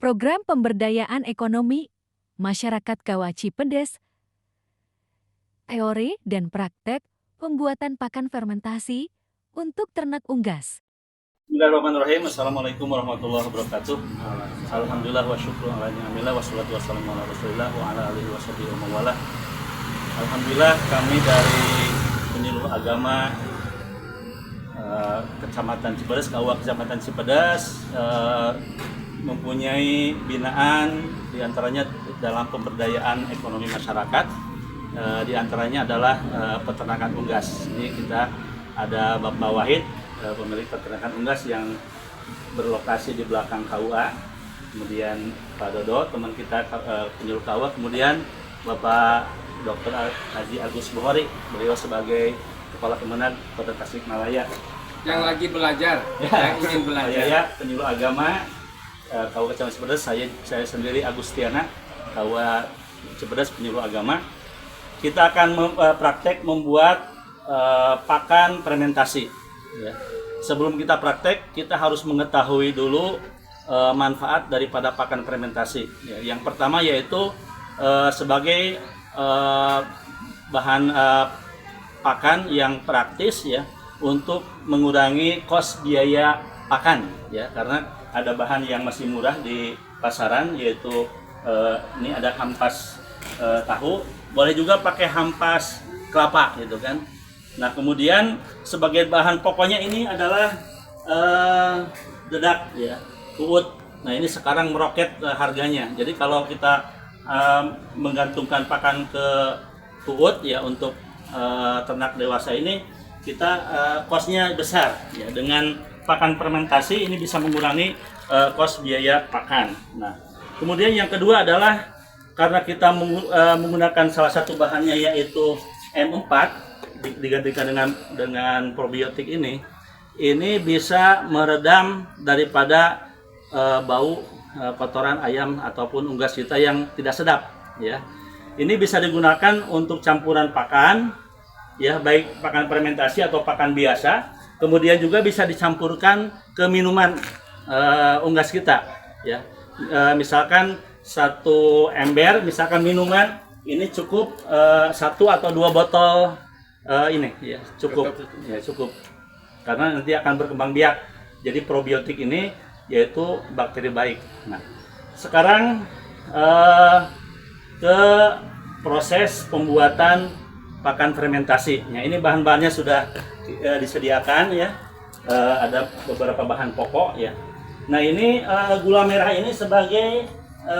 Program Pemberdayaan Ekonomi Masyarakat Kawah Cipedes, teori dan praktek pembuatan pakan fermentasi untuk ternak unggas. Bismillahirrahmanirrahim. Assalamualaikum warahmatullahi wabarakatuh. Alhamdulillah wa syukru ala ni'amillah wa salatu wassalamu ala rasulillah wa ala alihi wa sahbihi wa mawalah. Alhamdulillah kami dari penyuluh agama Kecamatan Cipedes, KUA Kecamatan Cipedes mempunyai binaan diantaranya dalam pemberdayaan ekonomi masyarakat, diantaranya adalah peternakan unggas. Ini kita ada Bapak Wahid, pemilik peternakan unggas yang berlokasi di belakang KUA, kemudian Pak Dodo, teman kita penyuluh KUA, kemudian Bapak Dr. Haji Agus Bukhari, beliau sebagai Kepala Kemenag Kota Tasikmalaya. Yang lagi belajar, yang ingin belajar. Saya penyuluh agama KUA Kecamatan Cipedes, saya sendiri Agustiana, KUA Cipedes penyuluh agama. Kita akan praktek membuat pakan fermentasi. Ya. Sebelum kita praktek, kita harus mengetahui dulu manfaat daripada pakan fermentasi. Ya. Yang pertama yaitu sebagai bahan pakan yang praktis ya untuk mengurangi kos biaya pakan ya, karena ada bahan yang masih murah di pasaran yaitu ini ada hampas tahu, boleh juga pakai hampas kelapa gitu kan. Nah, kemudian sebagai bahan pokoknya ini adalah dedak ya, uut. Nah, ini sekarang meroket harganya. Jadi kalau kita menggantungkan pakan ke uut ya untuk ternak dewasa ini, kita kosnya besar ya. Dengan pakan fermentasi ini bisa mengurangi kos biaya pakan. Nah, kemudian yang kedua adalah karena kita menggunakan salah satu bahannya yaitu M4 digantikan dengan probiotik ini bisa meredam daripada bau kotoran ayam ataupun unggas kita yang tidak sedap ya. Ini bisa digunakan untuk campuran pakan ya, baik pakan fermentasi atau pakan biasa. Kemudian juga bisa dicampurkan ke minuman unggas kita ya. Misalkan satu ember, misalkan minuman ini cukup 1 atau 2 botol ini ya, cukup ya, cukup, karena nanti akan berkembang biak. Jadi probiotik ini yaitu bakteri baik. Nah, sekarang ke proses pembuatan pakan fermentasi. Nah, ini bahan-bahannya sudah disediakan ya. Ada beberapa bahan pokok ya. Nah, ini gula merah ini sebagai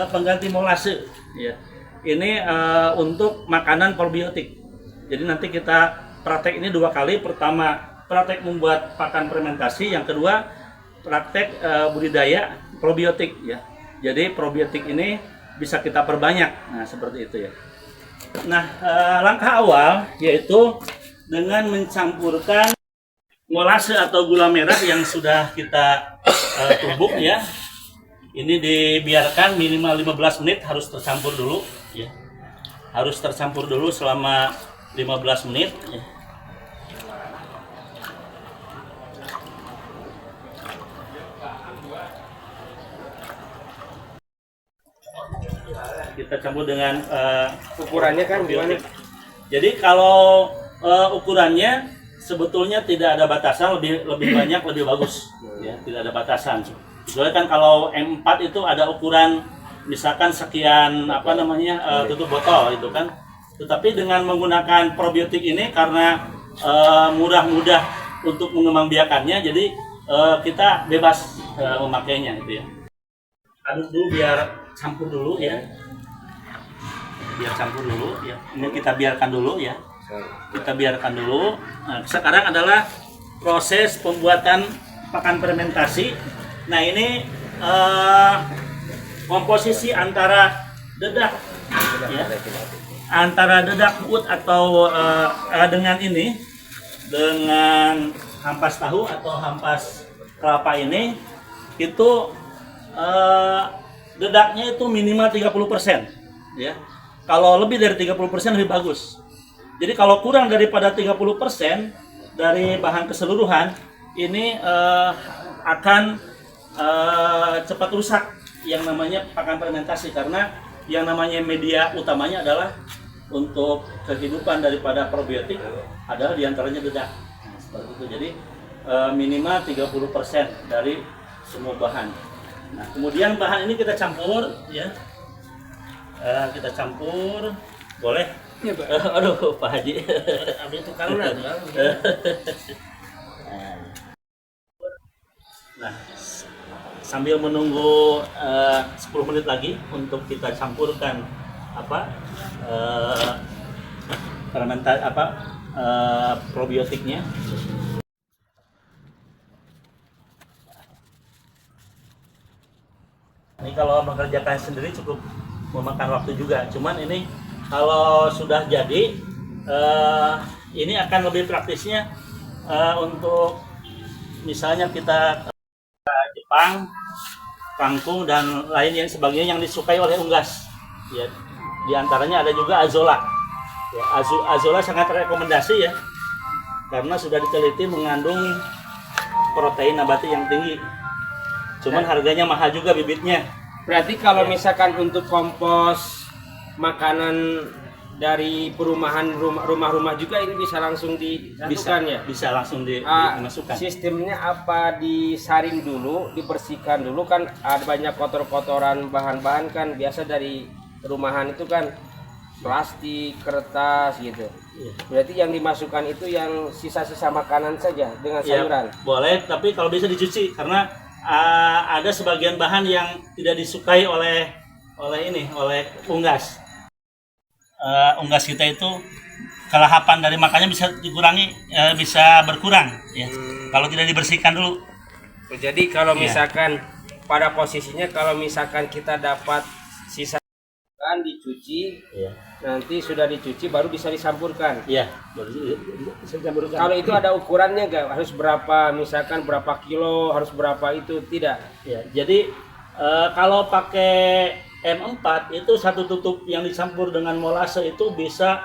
pengganti molase ya. Ini untuk makanan probiotik. Jadi nanti kita praktek ini 2 kali. Pertama, praktek membuat pakan fermentasi, yang kedua praktek budidaya probiotik ya. Jadi probiotik ini bisa kita perbanyak. Nah, seperti itu ya. Nah, langkah awal yaitu dengan mencampurkan molase atau gula merah yang sudah kita tumbuk ya. Ini dibiarkan minimal 15 menit, harus tercampur dulu ya. Harus tercampur dulu selama 15 menit ya. Kita campur dengan Ukurannya kan gimana? Jadi kalau ukurannya sebetulnya tidak ada batasan, lebih banyak lebih bagus ya, tidak ada batasan. Soalnya kan kalau M4 itu ada ukuran misalkan sekian tutup botol itu kan. Tetapi dengan menggunakan probiotik ini karena mudah untuk mengembangbiakannya, jadi kita bebas memakainya itu ya. Aduk dulu biar campur dulu ya. Biar campur dulu ya. Ini kita biarkan dulu ya. Kita biarkan dulu. Nah, sekarang adalah proses pembuatan pakan fermentasi. Nah, ini komposisi antara dedak ya, antara dedak uut atau dengan hampas tahu atau hampas kelapa ini, itu dedaknya itu minimal 30% ya. Kalau lebih dari 30% lebih bagus. Jadi kalau kurang daripada 30% dari bahan keseluruhan, ini akan cepat rusak yang namanya pakan fermentasi, karena yang namanya media utamanya adalah untuk kehidupan daripada probiotik adalah diantaranya dedak. Nah, seperti itu. Jadi minimal 30% dari semua bahan. Nah, kemudian bahan ini kita campur, ya. Kita campur, boleh? Ya, Pak. Aduh, Pak Haji. Ambil itu karunan tuh. Nah, sambil menunggu 10 menit lagi untuk kita campurkan probiotiknya. Ini kalau mengerjakan sendiri cukup memakan waktu juga. Cuman ini kalau sudah jadi, ini akan lebih praktisnya untuk misalnya kita Jepang, kangkung dan lain yang sebagainya yang disukai oleh unggas. Ya, di antaranya ada juga azola. Ya, azola sangat rekomendasi ya, karena sudah diteliti mengandung protein nabati yang tinggi. Cuman harganya mahal juga bibitnya. Berarti kalau misalkan untuk kompos makanan dari perumahan rumah-rumah juga ini bisa langsung dilakukan ya? Bisa langsung dimasukkan. Sistemnya apa, disaring dulu, dibersihkan dulu, kan ada banyak kotor-kotoran bahan-bahan kan biasa dari rumahan itu kan plastik, kertas gitu. Iya. Berarti yang dimasukkan itu yang sisa-sisa makanan saja dengan Ya, sayuran. boleh, tapi kalau bisa dicuci karena ada sebagian bahan yang tidak disukai oleh unggas. Unggas kita itu kelahapan dari makannya bisa dikurangi, bisa berkurang ya. Kalau tidak dibersihkan dulu. Jadi kalau Iya. misalkan pada posisinya kalau misalkan kita dapat sisa kan dicuci, Iya. nanti sudah dicuci baru bisa disampurkan. Iya, baru bisa dicampurkan. Kalau itu ada ukurannya nggak? Harus berapa, misalkan berapa kilo, harus berapa itu, tidak? Ya, jadi kalau pakai M4 itu satu tutup yang dicampur dengan molase itu bisa.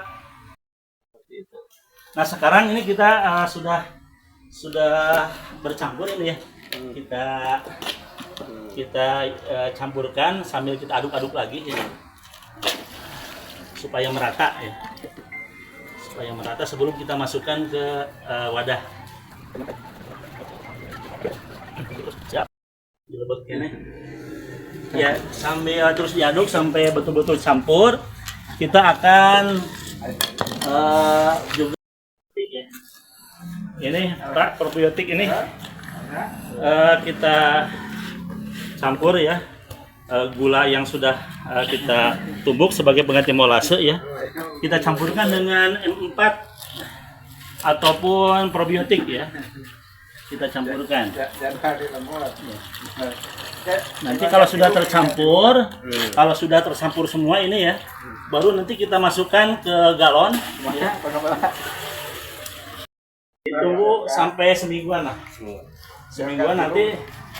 Nah, sekarang ini kita sudah bercampur ini ya. Kita campurkan sambil kita aduk-aduk lagi ya. Supaya merata ya. Supaya merata sebelum kita masukkan ke wadah. Siap. Dilebet ini. Ya, sambil terus diaduk sampai betul-betul campur. Kita akan juga ini probiotik ini kita campur ya, gula yang sudah kita tumbuk sebagai pengganti molase ya, kita campurkan dengan M4 ataupun probiotik ya, kita campurkan. Nanti kalau sudah tercampur semua ini ya, baru nanti kita masukkan ke galon ya. Ditunggu sampai semingguan lah. Semingguan nanti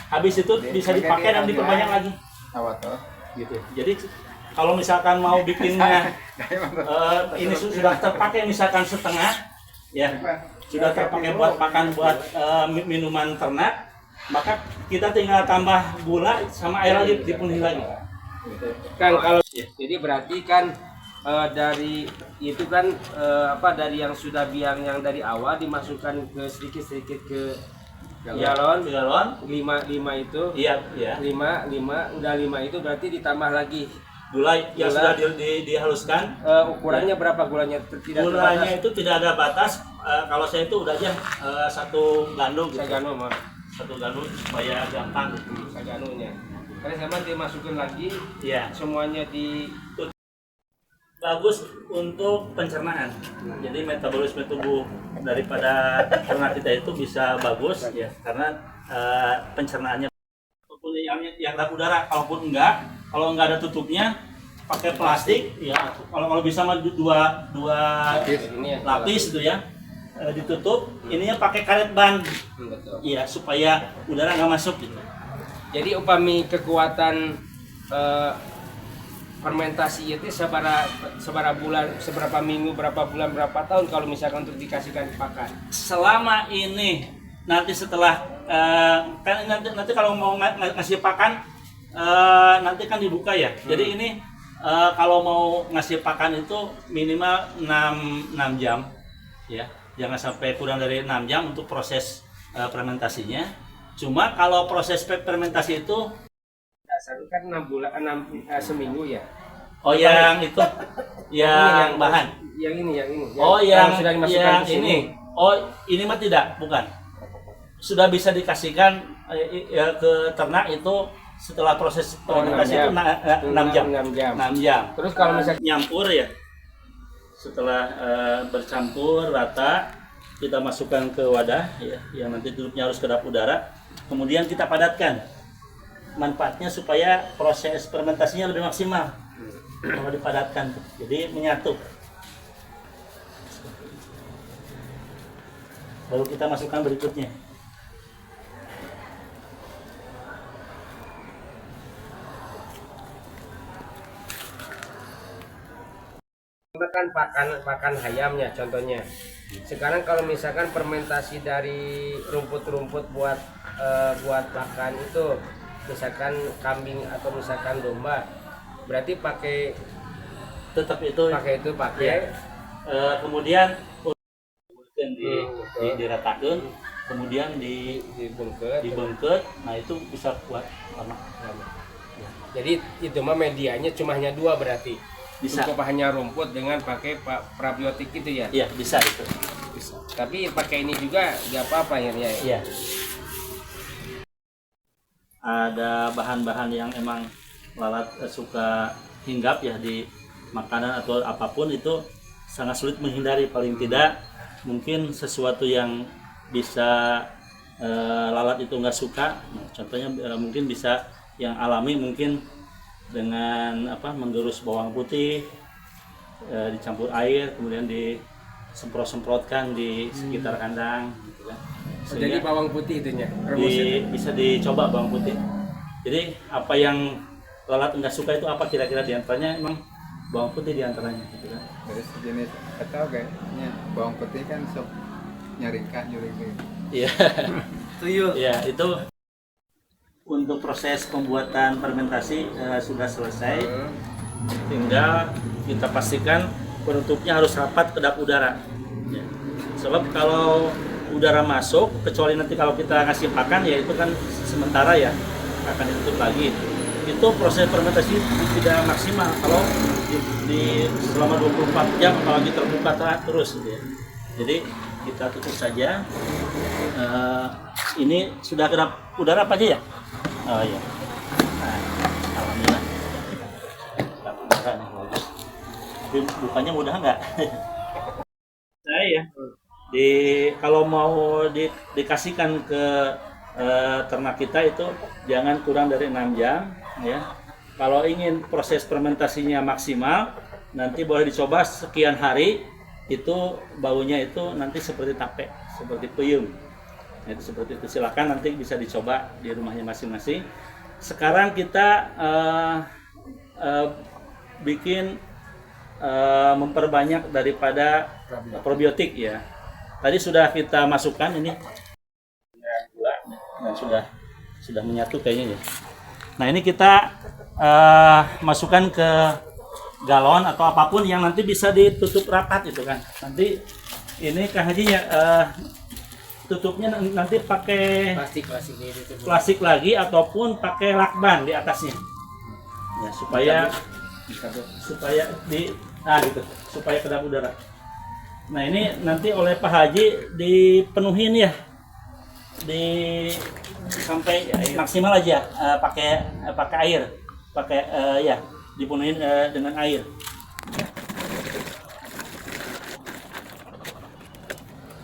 habis itu bisa dipakai dan diperbanyak lagi. Gitu. Jadi kalau misalkan mau bikinnya ini sudah terpakai misalkan setengah ya, sudah terpakai buat pakan buat minuman ternak, maka kita tinggal tambah gula sama air lagi, dipenuhi lagi. Kan kalau jadi berarti kan dari itu kan dari yang sudah biang yang dari awal dimasukkan ke sedikit-sedikit ke galon 5 itu. Iya, iya. 5 udah 5 itu berarti ditambah lagi Gula yang sudah dihaluskan. Ukurannya berapa gulanya? Tidak Gulanya terbatas. itu tidak ada batas. Kalau saya itu udah aja satu gandum gitu. Sagano mah. Satu gandum supaya gampang. Saganonya. Karena sama dimasukin lagi, Iya. semuanya di Bagus untuk pencernaan. Jadi metabolisme tubuh daripada ternak kita itu bisa bagus ya, karena pencernaannya. Ataupun yang lap udara, kalau enggak ada tutupnya, pakai plastik ya. Kalau bisa mah dua lapis itu ya, ditutup. Ininya pakai karet ban. Betul. Iya, supaya udara nggak masuk gitu. Jadi upami kekuatan fermentasi itu seberapa bulan, seberapa minggu, berapa bulan, berapa tahun kalau misalkan untuk dikasihkan pakan? Selama ini nanti setelah nanti kalau mau ngasih pakan nanti kan dibuka ya. Jadi ini kalau mau ngasih pakan itu minimal 6 jam ya. Jangan sampai kurang dari 6 jam untuk proses fermentasinya. Cuma kalau proses fermentasi itu Dasarnya kan 6 bulan, seminggu ya. oh yang itu yang bahan. Yang ini. Oh yang sudah dimasukkan yang ke sini. ini. Oh ini mah tidak, bukan. Sudah bisa dikasihkan ke ternak itu setelah proses fermentasi itu 6 jam. 6 jam. 6 jam. Terus kalau misalnya Nyampur ya. Setelah bercampur rata, kita masukkan ke wadah ya, yang nanti tutupnya harus kedap udara. Kemudian kita padatkan. Manfaatnya supaya proses fermentasinya lebih maksimal kalau dipadatkan, jadi menyatu. Baru kita masukkan berikutnya. kan pakan ayamnya contohnya. Sekarang kalau misalkan fermentasi dari rumput-rumput buat pakan itu, misalkan kambing atau misalkan domba, berarti pakai Ya. Kemudian diratakan, kemudian dibungkus. Nah itu bisa kuat lama. Jadi itu mah medianya cuma hanya 2 berarti. Bisa. Cukup hanya rumput dengan pakai probiotik itu ya. Iya bisa itu. Bisa. Tapi pakai ini juga nggak apa-apa ya. Iya. Ada bahan-bahan yang emang lalat suka hinggap ya di makanan atau apapun, itu sangat sulit menghindari. Paling tidak mungkin sesuatu yang bisa lalat itu nggak suka. Nah, contohnya mungkin bisa yang alami, mungkin dengan menggerus bawang putih dicampur air, kemudian disemprot-semprotkan di sekitar kandang gitu kan. Jadi bawang putih itunya Bisa dicoba bawang putih. Jadi apa yang lalat nggak suka itu apa kira-kira diantaranya, emang bawang putih diantaranya gitu kan. Dari sejenis atau kayaknya bawang putih kan sok nyaringkan nyuring. Iya. tuyul. Ya itu untuk proses pembuatan fermentasi sudah selesai. Tinggal kita pastikan penutupnya harus rapat kedap udara. Ya. Sebab kalau udara masuk, kecuali nanti kalau kita ngasih pakan ya itu kan sementara ya, akan ditutup lagi. Itu proses fermentasi tidak maksimal kalau di selama 24 jam apalagi terbuka terus gitu ya. Jadi kita tutup saja. Ini sudah kedap udara apa aja ya? Oh iya. Nah, alhamdulillah. Kedap udara nih bagus. Tapi bukanya mudah nggak? Saya kalau mau dikasihkan ke ternak kita itu jangan kurang dari 6 jam ya. Kalau ingin proses fermentasinya maksimal, nanti boleh dicoba sekian hari, itu baunya itu nanti seperti tape, seperti peyem. Itu seperti itu, silakan nanti bisa dicoba di rumahnya masing-masing. Sekarang kita bikin memperbanyak daripada probiotik ya. Tadi sudah kita masukkan ini dan sudah menyatu kayaknya ya. Nah ini kita masukkan ke galon atau apapun yang nanti bisa ditutup rapat itu kan. Nanti ini Kang Haji ya tutupnya nanti pakai plastik lagi ataupun pakai lakban di atasnya. Ya supaya gitu, supaya kedap udara. Nah ini nanti oleh Pak Haji dipenuhin ya, sampai maksimal aja pakai air, ya dipenuhin dengan air.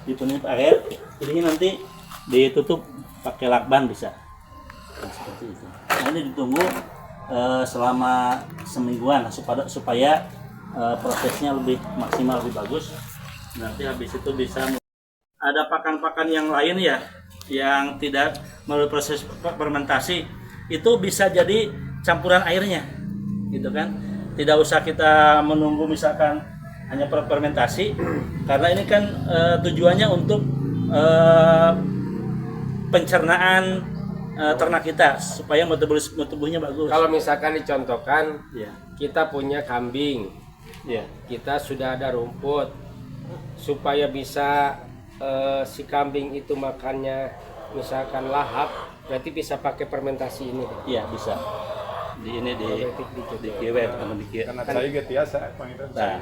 Dipenuhin air, jadinya nanti ditutup pakai lakban bisa. Nah, seperti itu. Nah, ini ditunggu selama semingguan supaya prosesnya lebih maksimal, lebih bagus. Nanti habis itu bisa ada pakan-pakan yang lain ya yang tidak melalui proses fermentasi, itu bisa jadi campuran airnya gitu kan. Tidak usah kita menunggu misalkan hanya fermentasi, karena ini kan tujuannya untuk pencernaan ternak kita supaya metabolisme tubuhnya bagus. Kalau misalkan dicontohkan, Ya, kita punya kambing, ya, kita sudah ada rumput, supaya bisa si kambing itu makannya misalkan lahap, berarti bisa pakai fermentasi ini. iya bisa. Di ini di kiwet sama di kiwet. Karena saya gitu biasa pangitan Nah, saya.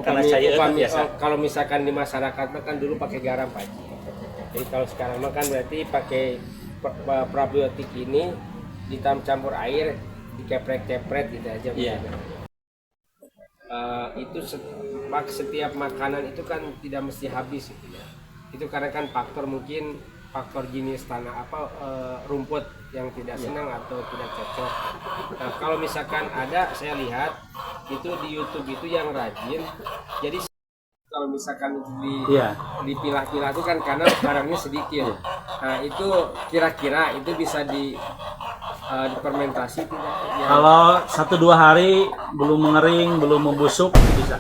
karena saya itu biasa. Kalau misalkan di masyarakat mah kan dulu pakai garam Pak Haji. Jadi kalau sekarang mah kan berarti pakai probiotik ini dicampur air, dikeprek-keprek gitu aja. Iya. Itu setiap makanan itu kan tidak mesti habis gitu ya. Itu karena kan faktor jenis tanah rumput yang tidak senang atau tidak cocok. Nah, kalau misalkan ada, saya lihat itu di YouTube itu yang rajin. Jadi kalau misalkan itu Iya. dipilah-pilah itu kan karena barangnya sedikit. Nah, itu kira-kira itu bisa difermentasi tidak? Ya. Kalau 1-2 hari belum mengering, belum membusuk, bisa.